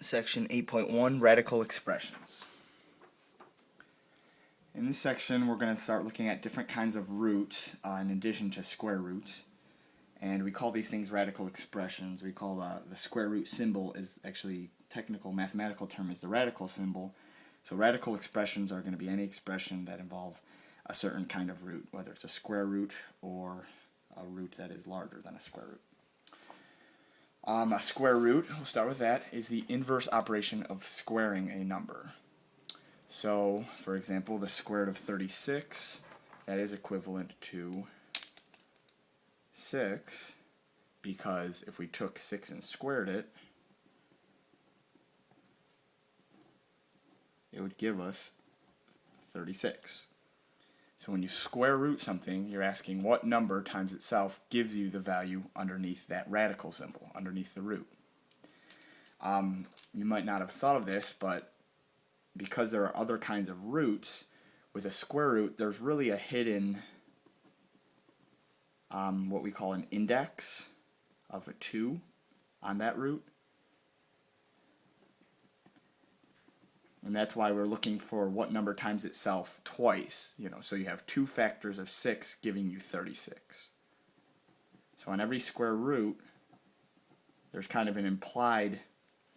Section 8.1, Radical Expressions. In this section, we're going to start looking at different kinds of roots in addition to square roots. And we call these things radical expressions. We call the square root symbol is actually technical mathematical term is the radical symbol. So radical expressions are going to be any expression that involve a certain kind of root, whether it's a square root or a root that is larger than a square root. A square root, we'll start with that, is the inverse operation of squaring a number. So, for example, the square root of 36, that is equivalent to 6, because if we took 6 and squared it, it would give us 36. So when you square root something, you're asking what number times itself gives you the value underneath that radical symbol, underneath the root. You might not have thought of this, but because there are other kinds of roots, with a square root, there's really a hidden, what we call an index of a 2 on that root. And that's why we're looking for what number times itself twice. So you have 2 factors of 6 giving you 36. So on every square root, there's kind of an implied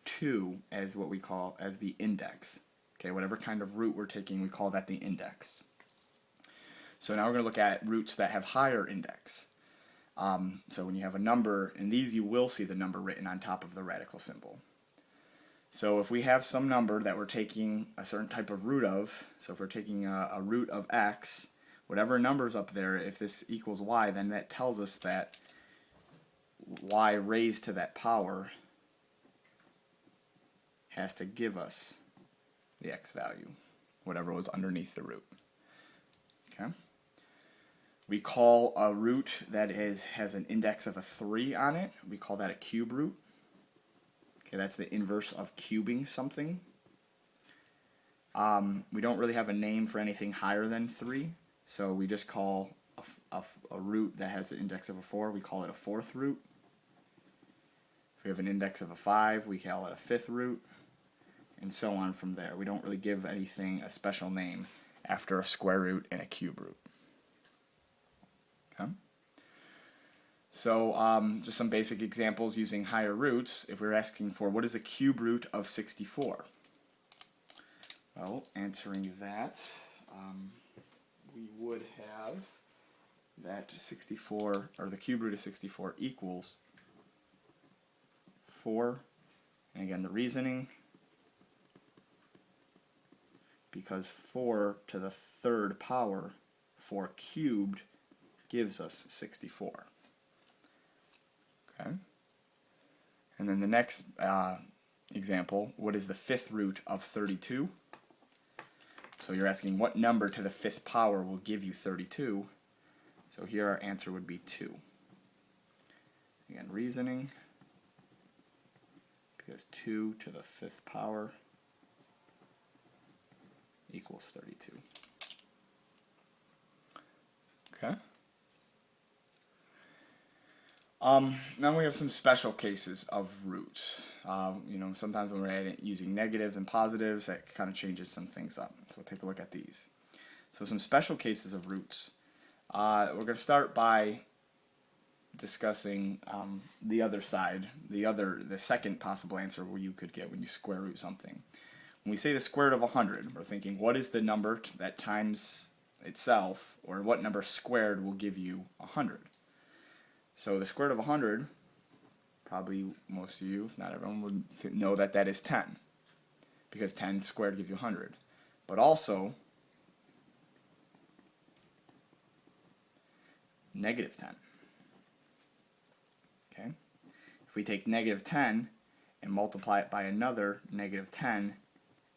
2 as what we call as the index. Okay, whatever kind of root we're taking, we call that the index. So now we're going to look at roots that have higher index. So when you have a number, in these you will see the number written on top of the radical symbol. So if we have some number that we're taking a certain type of root of, so if we're taking a root of x, whatever number's up there, if this equals y, then that tells us that y raised to that power has to give us the x value, whatever was underneath the root. Okay. We call a root that has an index of a 3 on it, we call that a cube root. Okay, that's the inverse of cubing something. We don't really have a name for anything higher than 3, so we just call a root that has an index of a 4, we call it a 4th root. If we have an index of a 5, we call it a 5th root, and so on from there. We don't really give anything a special name after a square root and a cube root. Okay. So just some basic examples using higher roots. If we're asking for what is the cube root of 64? Well, answering that, we would have that 64, or the cube root of 64 equals 4. And again, the reasoning, because 4 to the 3rd power, 4 cubed, gives us 64. Okay. And then the next example, what is the 5th root of 32? So you're asking what number to the 5th power will give you 32. So here our answer would be 2. Again, reasoning, because 2 to the 5th power equals 32. Okay. Now we have some special cases of roots. Sometimes when we're using negatives and positives, that kind of changes some things up. So we'll take a look at these. So some special cases of roots. We're going to start by discussing the other side, the second possible answer where you could get when you square root something. When we say the square root of 100, we're thinking what is the number that times itself, or what number squared will give you 100. So the square root of 100, probably most of you, if not everyone, would know that that is 10, because 10 squared gives you 100. But also, negative 10. Okay? If we take negative 10 and multiply it by another negative 10,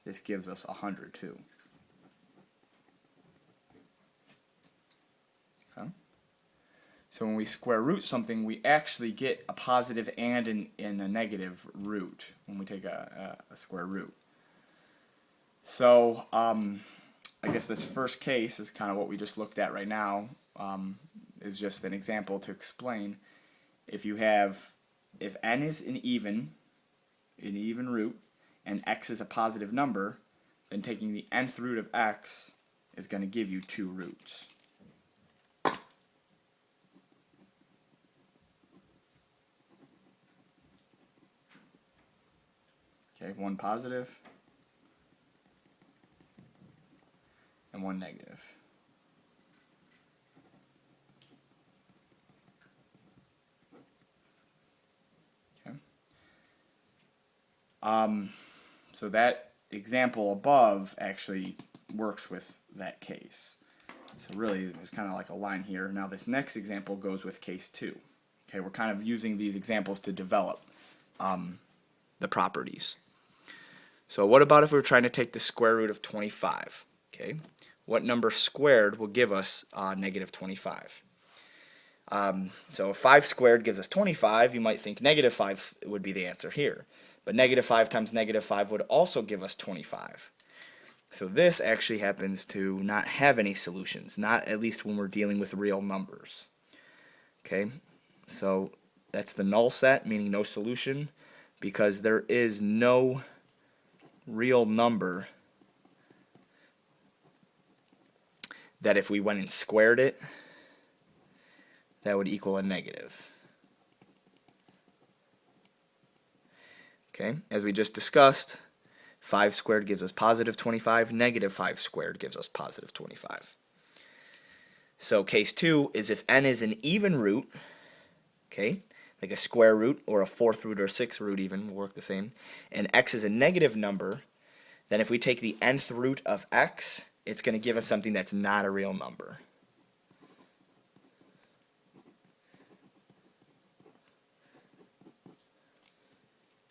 this gives us 100 too. Okay? So when we square root something, we actually get a positive and a negative root when we take a square root. So I guess this first case is kind of what we just looked at right now, is just an example to explain. If n is an even root, and x is a positive number, then taking the nth root of x is going to give you 2 roots. Okay, one positive and one negative. Okay. So that example above actually works with that case. So really, there's kind of like a line here. Now this next example goes with case 2. Okay, we're kind of using these examples to develop the properties. So what about if we were trying to take the square root of 25? Okay, what number squared will give us negative 25? So if 5 squared gives us 25, you might think negative 5 would be the answer here. But negative 5 times negative 5 would also give us 25. So this actually happens to not have any solutions, not at least when we're dealing with real numbers. Okay, so that's the null set, meaning no solution, because there is no real number that if we went and squared it, that would equal a negative. Okay, as we just discussed, 5 squared gives us positive 25, negative 5 squared gives us positive 25. So case 2 is if n is an even root, okay, like a square root or a 4th root or 6th root even will work the same, and x is a negative number, then if we take the nth root of x, it's going to give us something that's not a real number.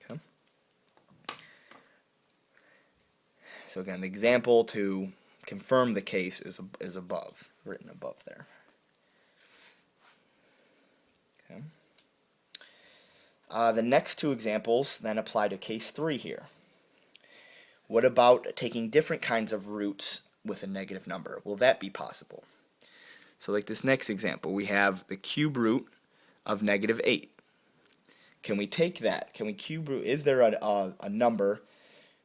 Okay. So again, the example to confirm the case is above, written above there. Okay. The next 2 examples then apply to case 3 here. What about taking different kinds of roots with a negative number? Will that be possible? So like this next example, we have the cube root of negative 8. Can we take that? Can we cube root? Is there a number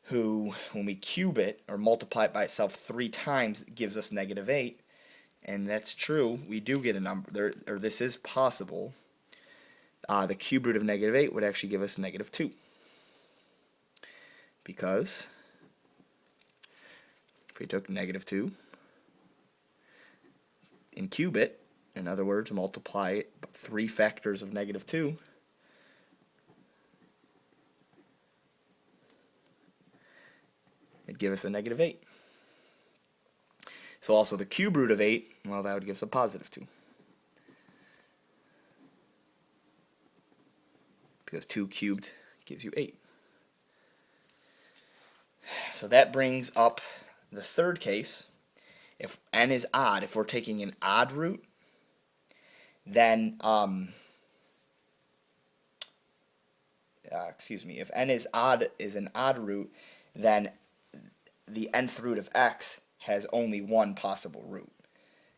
who, when we cube it or multiply it by itself 3 times, gives us negative 8? And that's true. We do get a number there, or this is possible. The cube root of negative 8 would actually give us negative 2. Because if we took negative 2 and cube it, in other words, multiply it by 3 factors of negative 2, it'd give us a negative 8. So also the cube root of 8, well, that would give us a positive 2. Because 2 cubed gives you 8. So that brings up the third case. If n is odd, if we're taking an odd root, then if n is an odd root, then the nth root of x has only one possible root.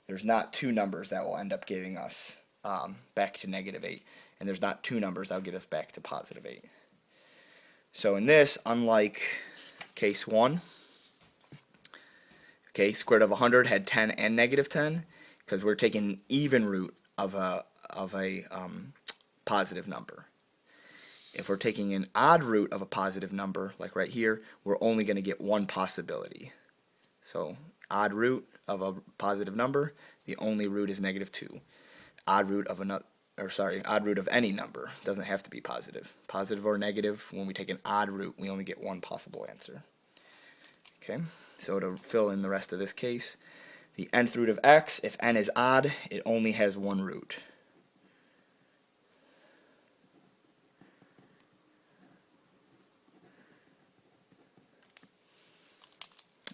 There's not 2 numbers that will end up giving us back to negative 8, and there's not 2 numbers that will get us back to positive 8. So in this, unlike case 1, okay, square root of 100 had 10 and negative 10, because we're taking even root of a positive number. If we're taking an odd root of a positive number, like right here, we're only going to get one possibility. So odd root of a positive number, the only root is negative 2. Odd root of odd root of any number, doesn't have to be positive. Positive or negative, when we take an odd root, we only get one possible answer. Okay, so to fill in the rest of this case, the nth root of x, if n is odd, it only has one root.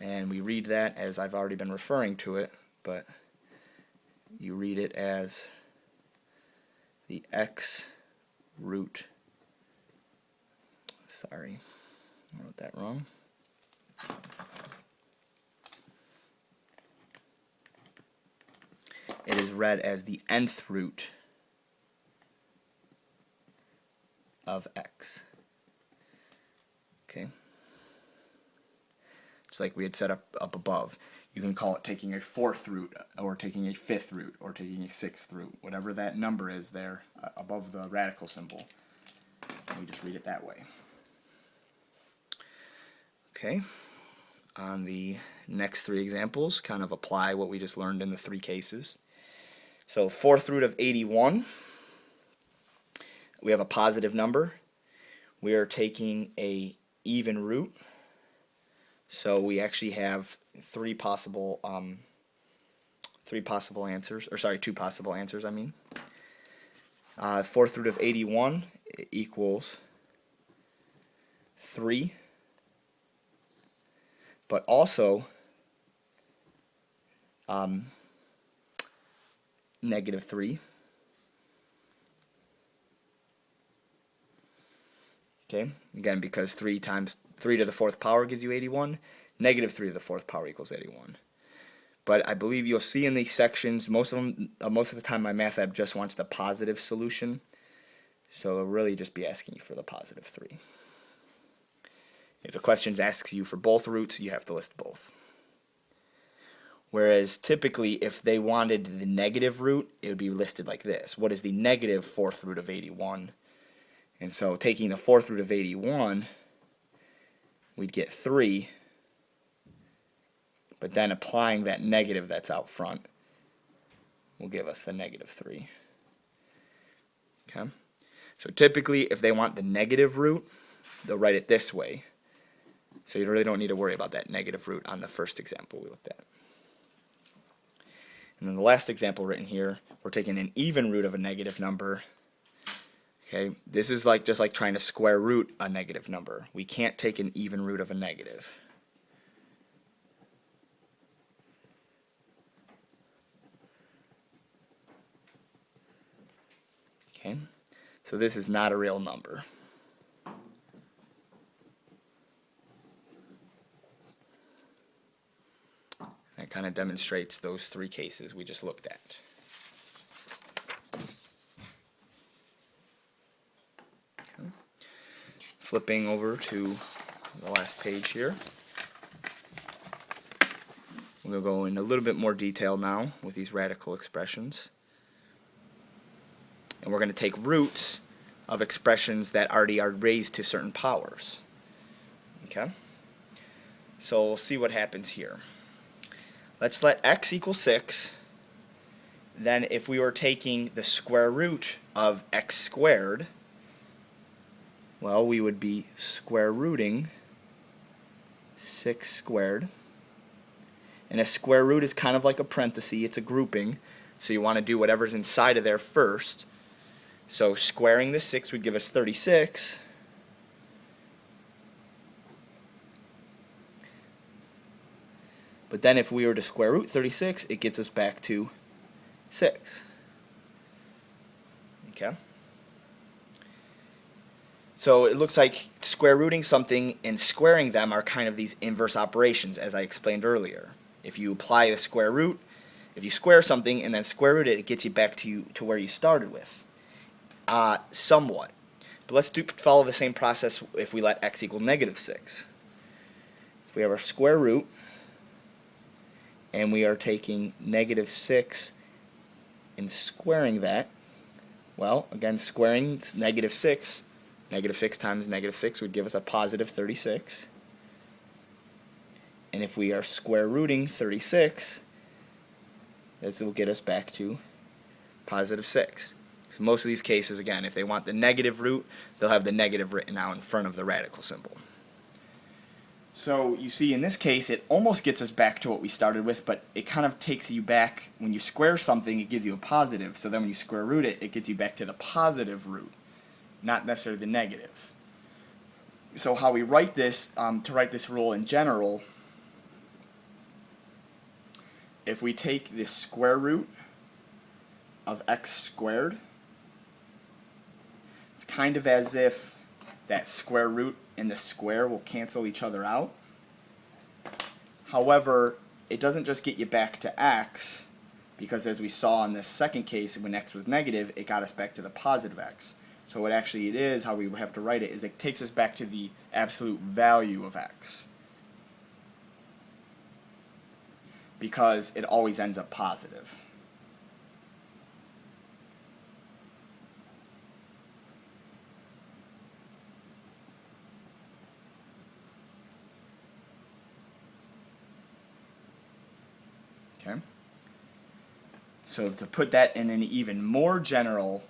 And we read that as I've already been referring to it, but you read it as the x root. Sorry, I wrote that wrong. It is read as the nth root of x. Okay, It's like we had set up above. You can call it taking a fourth root, or taking a fifth root, or taking a sixth root, whatever that number is there above the radical symbol. We just read it that way. Okay, on the next three examples, kind of apply what we just learned in the three cases. So fourth root of 81, we have a positive number. We are taking a even root, so we actually have two possible answers. I mean, fourth root of 81 equals 3, but also negative 3. Okay, again, because 3 times 3 to the fourth power gives you 81, negative 3 to the fourth power equals 81. But I believe you'll see in these sections, most of the time my math app just wants the positive solution, so it'll really just be asking you for the positive 3. If the question asks you for both roots, you have to list both. Whereas typically, if they wanted the negative root, it would be listed like this. What is the negative fourth root of 81? And so taking the fourth root of 81, we'd get 3, but then applying that negative that's out front will give us the negative 3. Okay? So typically, if they want the negative root, they'll write it this way. So you really don't need to worry about that negative root on the first example we looked at. And then the last example written here, we're taking an even root of a negative number. Okay, this is just like trying to square root a negative number. We can't take an even root of a negative. Okay, so this is not a real number. That kind of demonstrates those three cases we just looked at. Okay. Flipping over to the last page here. We'll go in a little bit more detail now with these radical expressions. And we're going to take roots of expressions that already are raised to certain powers. Okay? So we'll see what happens here. Let's let x equal 6. Then if we were taking the square root of x squared, well, we would be square rooting 6 squared. And a square root is kind of like a parenthesis. It's a grouping. So you want to do whatever's inside of there first. So squaring the 6 would give us 36. But then if we were to square root 36, it gets us back to 6. Okay? So it looks like square rooting something and squaring them are kind of these inverse operations, as I explained earlier. If you apply the square root, if you square something and then square root it, it gets you back to where you started with. Somewhat. But let's follow the same process if we let x equal negative 6. If we have our square root, and we are taking negative 6 and squaring that, well, again, squaring negative 6. Negative 6 times negative 6 would give us a positive 36. And if we are square rooting 36, this will get us back to positive 6. So most of these cases, again, if they want the negative root, they'll have the negative written out in front of the radical symbol. So you see in this case it almost gets us back to what we started with, but it kind of takes you back. When you square something, it gives you a positive, so then when you square root it, it gets you back to the positive root, not necessarily the negative. So how we write this, to write this rule in general, if we take the square root of x squared, it's kind of as if that square root and the square will cancel each other out. However, it doesn't just get you back to x, because as we saw in this second case, when x was negative, it got us back to the positive x. So what actually it is, how we would have to write it, is it takes us back to the absolute value of x. because it always ends up positive. Okay. So to put that in an even more general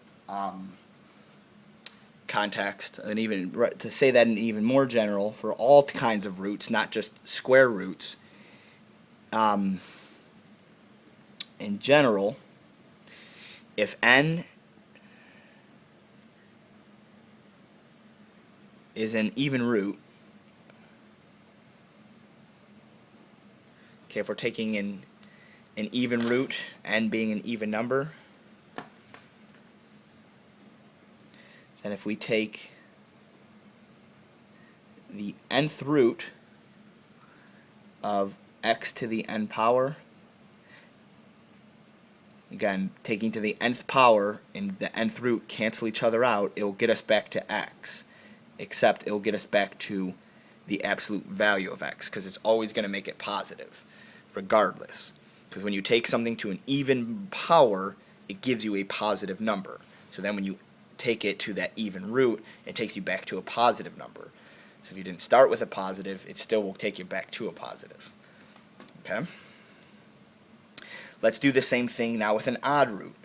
context, to say that in even more general for all kinds of roots, not just square roots, in general, if n is an even root, okay, if we're taking an even root, n being an even number, then if we take the nth root of x to the n power, again, taking to the nth power and the nth root cancel each other out, it will get us back to x, except it will get us back to the absolute value of x, because it's always going to make it positive, regardless. Because when you take something to an even power, it gives you a positive number. So then when you take it to that even root, it takes you back to a positive number. So if you didn't start with a positive, it still will take you back to a positive. Okay? Let's do the same thing now with an odd root.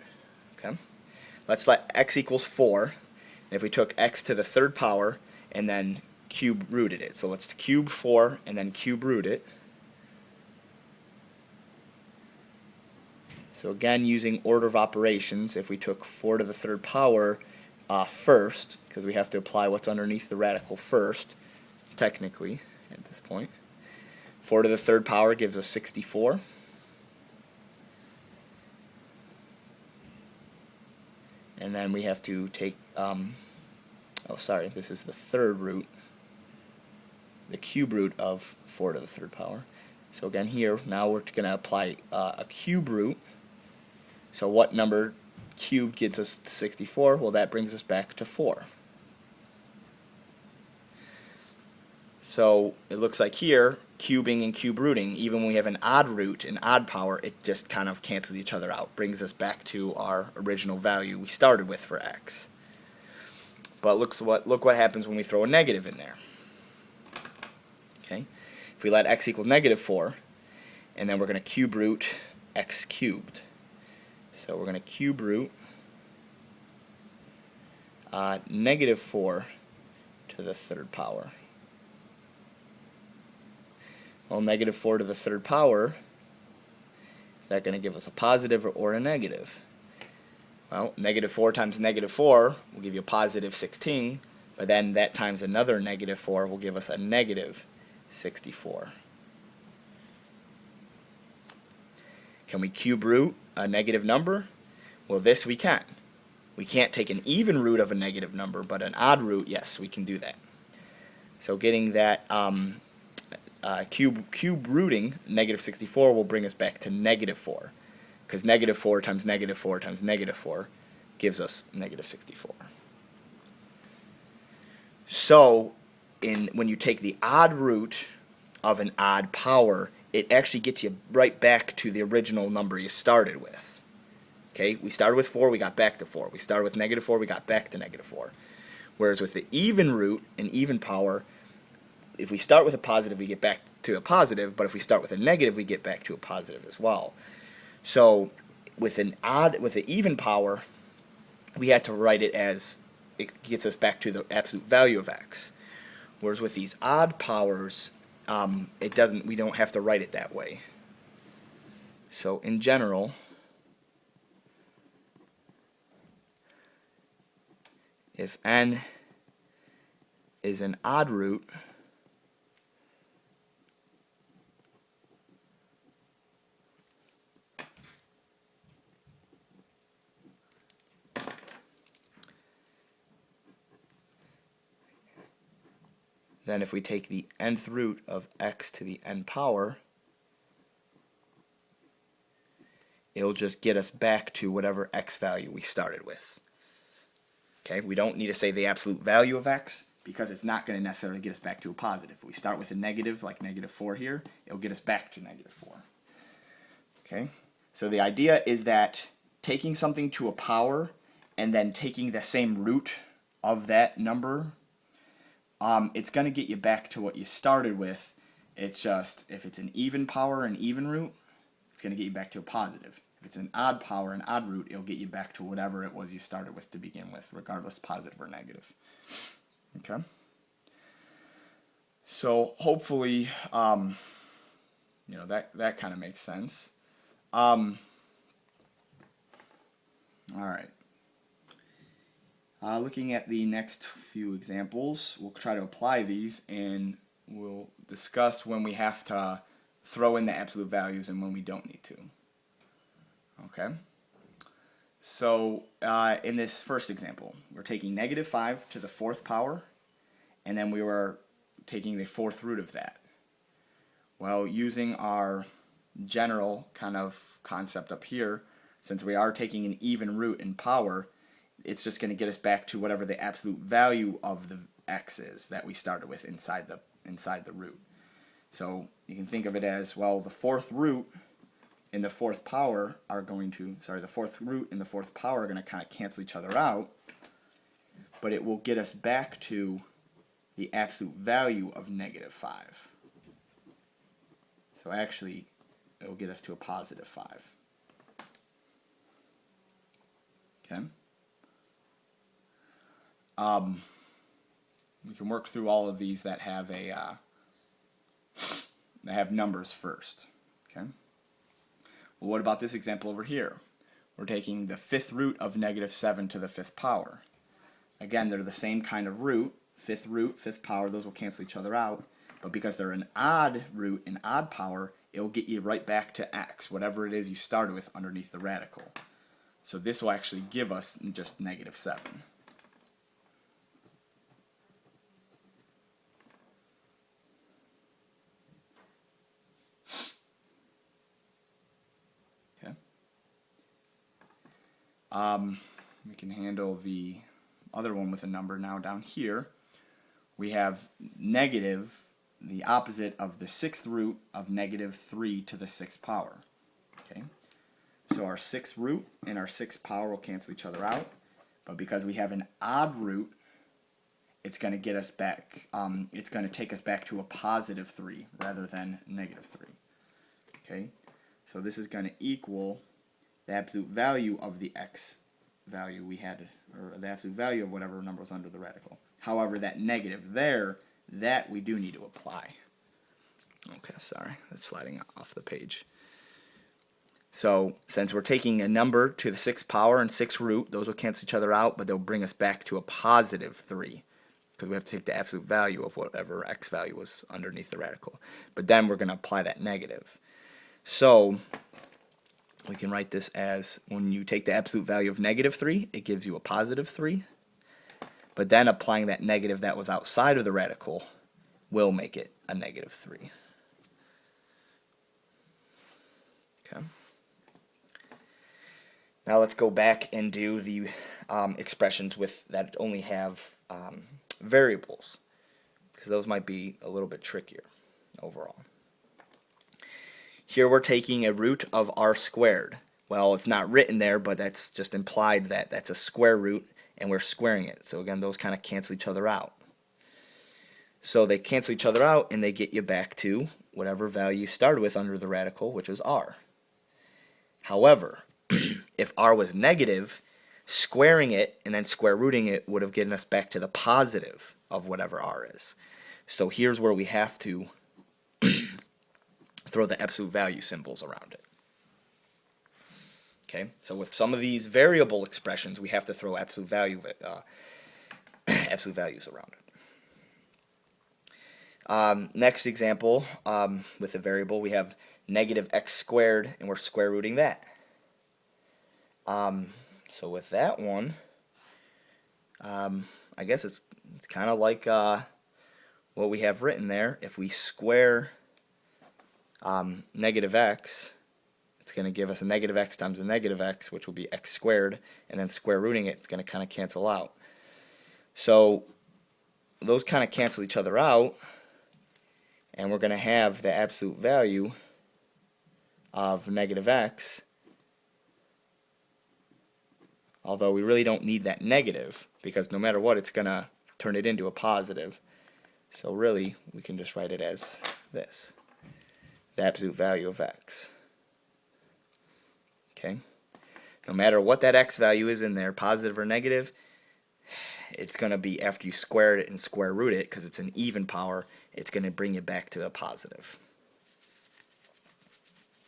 Okay? Let's let x equals 4. And if we took x to the third power and then cube rooted it. So let's cube 4 and then cube root it. So again, using order of operations, if we took 4 to the third power first, because we have to apply what's underneath the radical first, technically, at this point. 4 to the third power gives us 64. And then we have to take, this is the third root, the cube root of 4 to the third power. So again here, now we're going to apply a cube root. So what number cubed gets us to 64? Well, that brings us back to 4. So it looks like here, cubing and cube rooting, even when we have an odd root, an odd power, it just kind of cancels each other out, brings us back to our original value we started with for x. But look what happens when we throw a negative in there. Okay, if we let x equal -4, and then we're going to cube root x cubed. So we're going to cube root -4 to the third power. Well, -4 to the third power, is that going to give us a positive or a negative? Well, -4 times -4 will give you a positive 16, but then that times another -4 will give us a negative 64. Can we cube root a negative number? Well, this we can. We can't take an even root of a negative number, but an odd root, yes, we can do that. So getting that cube rooting -64 will bring us back to -4, because -4 times -4 times -4 gives us -64. So when you take the odd root of an odd power, it actually gets you right back to the original number you started with. Okay, we started with 4, we got back to 4. We started with -4, we got back to -4. Whereas with the even root, an even power, if we start with a positive, we get back to a positive, but if we start with a negative, we get back to a positive as well. So with the even power, we had to write it as it gets us back to the absolute value of x. Whereas with these odd powers, we don't have to write it that way. So in general, if n is an odd root, then if we take the nth root of x to the n power, it'll just get us back to whatever x value we started with. Okay, we don't need to say the absolute value of x, because it's not going to necessarily get us back to a positive. If we start with a negative, like -4 here, it'll get us back to -4. Okay, so the idea is that taking something to a power and then taking the same root of that number, it's going to get you back to what you started with. It's just, if it's an even power, an even root, it's going to get you back to a positive. If it's an odd power, an odd root, it'll get you back to whatever it was you started with to begin with, regardless positive or negative. Okay? So hopefully, that kind of makes sense. All right. Looking at the next few examples, we'll try to apply these, and we'll discuss when we have to throw in the absolute values and when we don't need to. Okay? So in this first example, we're taking negative 5 to the fourth power, and then we were taking the fourth root of that. Well, using our general kind of concept up here, since we are taking an even root in power, it's just going to get us back to whatever the absolute value of the x is that we started with inside the root. So you can think of it as, well, the fourth root and the fourth power are going to, the fourth root and the fourth power are going to kind of cancel each other out, but it will get us back to the absolute value of negative 5. So actually, it will get us to a positive 5. Okay? We can work through all of these that have numbers first. Okay. Well, what about this example over here? We're taking the fifth root of negative 7 to the fifth power. Again, they're the same kind of root. Fifth root, fifth power, those will cancel each other out. But because they're an odd root, an odd power, it'll get you right back to x, whatever it is you started with underneath the radical. So this will actually give us just negative 7. Okay. We can handle the other one with a number now down here. We have negative, the opposite of the sixth root of negative 3 to the sixth power. Okay. So our sixth root and our sixth power will cancel each other out, but because we have an odd root, it's going to get us back, it's going to take us back to a positive 3 rather than negative 3. Okay, so this is going to equal the absolute value of the x value we had, or the absolute value of whatever number was under the radical. However, that negative there, that we do need to apply. Okay, sorry, that's sliding off the page. So since we're taking a number to the sixth power and sixth root, those will cancel each other out, but they'll bring us back to a positive 3, because we have to take the absolute value of whatever x value was underneath the radical. But then we're going to apply that negative. So we can write this as, when you take the absolute value of negative 3, it gives you a positive 3. But then applying that negative that was outside of the radical will make it a negative 3. Okay. Now let's go back and do the expressions that only have variables, because those might be a little bit trickier overall. Here we're taking a root of r squared. Well, it's not written there, but that's just implied that that's a square root, and we're squaring it. So again, those kind of cancel each other out. So they cancel each other out, and they get you back to whatever value you started with under the radical, which was r. However, if r was negative, squaring it and then square rooting it would have given us back to the positive of whatever r is. So here's where we have to throw the absolute value symbols around it. Okay, so with some of these variable expressions, we have to throw absolute values around it. Next example, with a variable, we have negative x squared, and we're square rooting that. So with that one, I guess it's kind of like what we have written there. If we square negative x, it's going to give us a negative x times a negative x, which will be x squared, and then square rooting it, it's going to kind of cancel out. So those kind of cancel each other out, and we're going to have the absolute value of negative x, although we really don't need that negative, because no matter what, it's going to turn it into a positive. So really, we can just write it as this, the absolute value of x. Okay? No matter what that x value is in there, positive or negative, it's going to be, after you square it and square root it, because it's an even power, it's going to bring it back to a positive.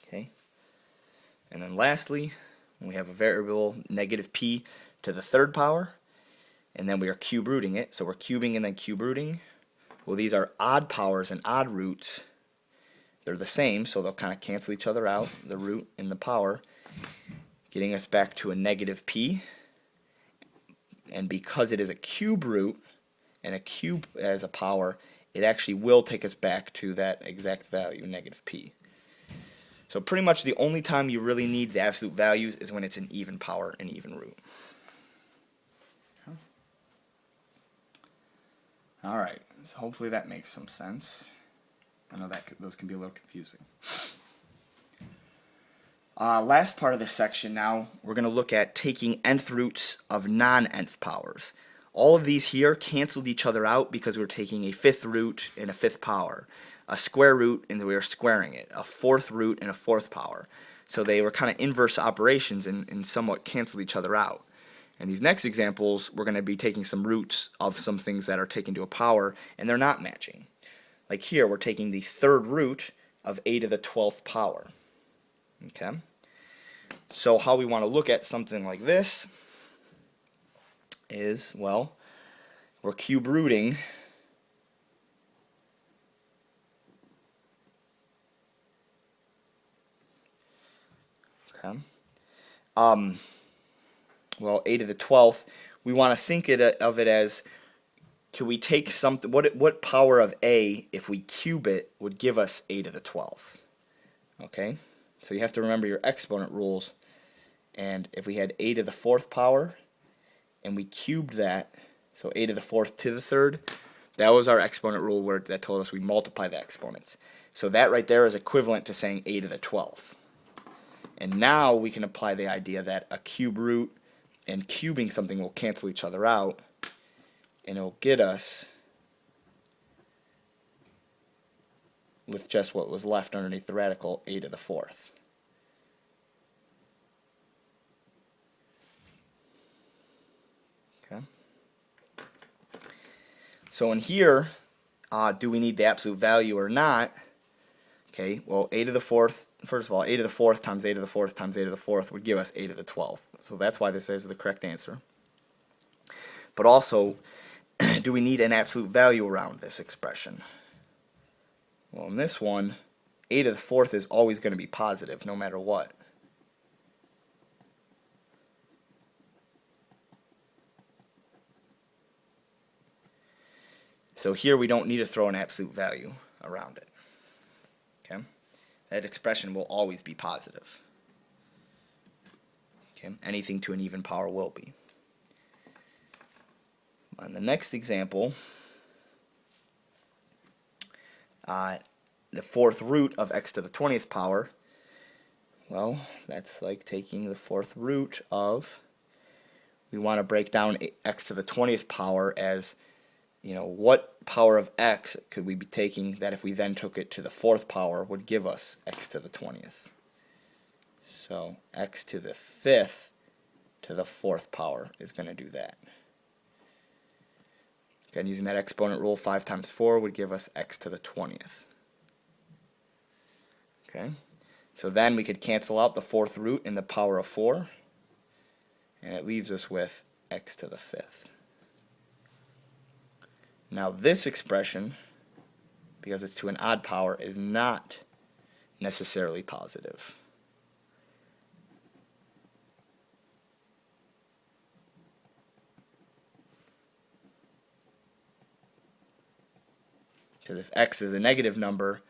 Okay? And then lastly, we have a variable negative p to the third power, and then we are cube rooting it. So we're cubing and then cube rooting. Well, these are odd powers and odd roots. They're the same, so they'll kind of cancel each other out, the root and the power, getting us back to a negative p. And because it is a cube root and a cube as a power, it actually will take us back to that exact value, negative p. So pretty much the only time you really need the absolute values is when it's an even power and even root. Alright, so hopefully that makes some sense. I know that those can be a little confusing. Last part of this section now, we're going to look at taking nth roots of non-nth powers. All of these here canceled each other out because we're taking a fifth root and a fifth power, a square root and we were squaring it, a fourth root and a fourth power. So they were kind of inverse operations and somewhat canceled each other out. And these next examples, we're going to be taking some roots of some things that are taken to a power and they're not matching. Like here, we're taking the third root of a to the 12th power. Okay? So how we want to look at something like this is, well, we're cube rooting well, a to the 12th, we want to think of it as, can we take something, what power of a, if we cube it, would give us a to the 12th? Okay, so you have to remember your exponent rules, and if we had a to the 4th power, and we cubed that, so a to the 4th to the 3rd, that was our exponent rule where that told us we multiply the exponents. So that right there is equivalent to saying a to the 12th. And now we can apply the idea that a cube root and cubing something will cancel each other out, and it'll get us with just what was left underneath the radical, a to the 4th. Okay. So in here, do we need the absolute value or not? Okay, well, a to the 4th, first of all, a to the 4th times a to the 4th times a to the 4th would give us a to the 12th. So that's why this is the correct answer. But also, do we need an absolute value around this expression? Well, in this one, a to the 4th is always going to be positive, no matter what. So here we don't need to throw an absolute value around it. Okay? That expression will always be positive. Okay? Anything to an even power will be. On the next example, the fourth root of x to the 20th power, well, that's like taking the fourth root of, we want to break down x to the 20th power as, you know, what power of x could we be taking that if we then took it to the 4th power would give us x to the 20th. So x to the 5th to the 4th power is going to do that. Again, using that exponent rule, 5 times 4 would give us x to the 20th. Okay, so then we could cancel out the 4th root in the power of 4, and it leaves us with x to the 5th. Now this expression, because it's to an odd power, is not necessarily positive. Because if x is a negative number,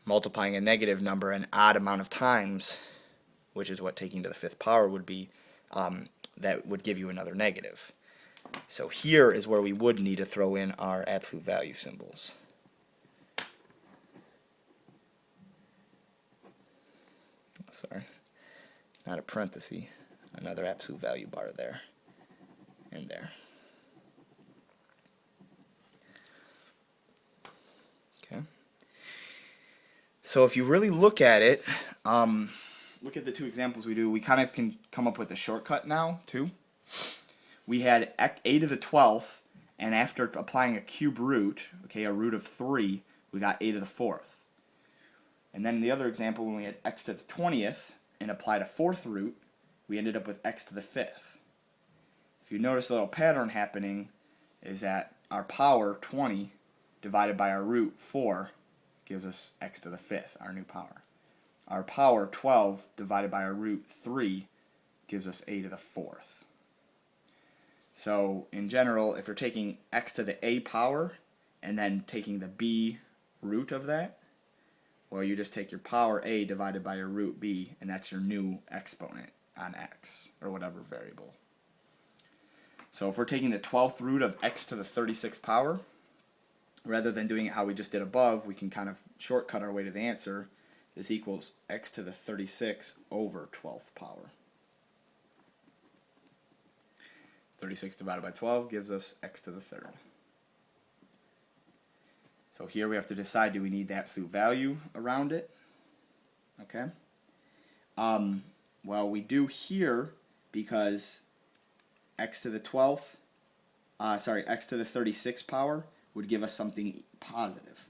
multiplying a negative number an odd amount of times, which is what taking to the 5th power would be, that would give you another negative. So here is where we would need to throw in our absolute value symbols. sorry, not a parenthesis, another absolute value bar there and there. Okay. So if you really look at it, look at the two examples we do, we kind of can come up with a shortcut now, too. We had a to the 12th, and after applying a cube root, okay, a root of 3, we got a to the 4th. And then in the other example, when we had x to the 20th and applied a 4th root, we ended up with x to the 5th. If you notice a little pattern happening, is that our power, 20, divided by our root, 4, gives us x to the 5th, our new power. Our power, 12, divided by our root, 3, gives us a to the 4th. So, in general, if you're taking x to the a power and then taking the b root of that, well, you just take your power a divided by your root b, and that's your new exponent on x, or whatever variable. So if we're taking the 12th root of x to the 36th power, rather than doing it how we just did above, we can kind of shortcut our way to the answer. This equals x to the 36 over 12th power. 36 divided by 12 gives us x to the 3rd. So here we have to decide, do we need the absolute value around it? Okay. Well, we do here because x to the 12th, x to the 36th power would give us something positive.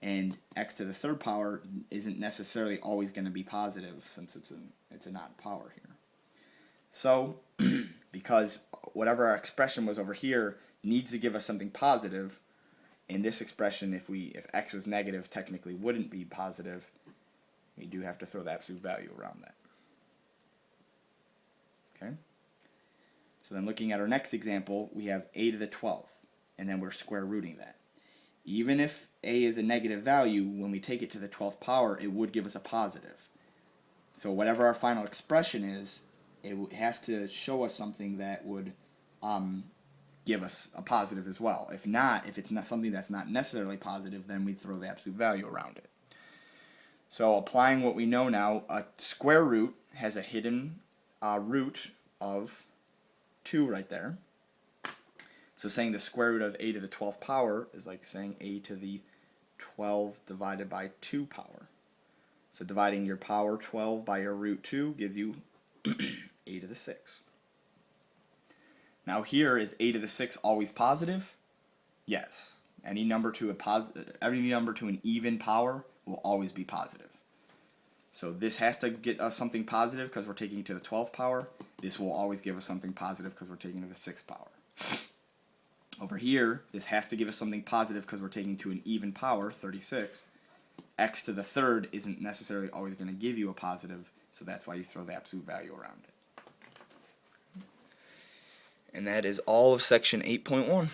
And x to the 3rd power isn't necessarily always going to be positive since it's an odd power here. So, because whatever our expression was over here needs to give us something positive, in this expression, if x was negative, technically wouldn't be positive, we do have to throw the absolute value around that. Okay? So then looking at our next example, we have a to the 12th, and then we're square rooting that. Even if a is a negative value, when we take it to the 12th power, it would give us a positive. So whatever our final expression is, it has to show us something that would give us a positive as well. If not, if it's not something that's not necessarily positive, then we throw the absolute value around it. So applying what we know now, a square root has a hidden root of 2 right there. So saying the square root of a to the 12th power is like saying a to the 12 divided by 2 power. So dividing your power 12 by your root 2 gives you a to the 6. Now here, is a to the 6 always positive? Yes. Any number to an even power will always be positive. So this has to get us something positive because we're taking it to the 12th power. This will always give us something positive because we're taking it to the 6th power. Over here, this has to give us something positive because we're taking to an even power, 36. X to the 3rd isn't necessarily always going to give you a positive, so that's why you throw the absolute value around it. And that is all of section 8.1.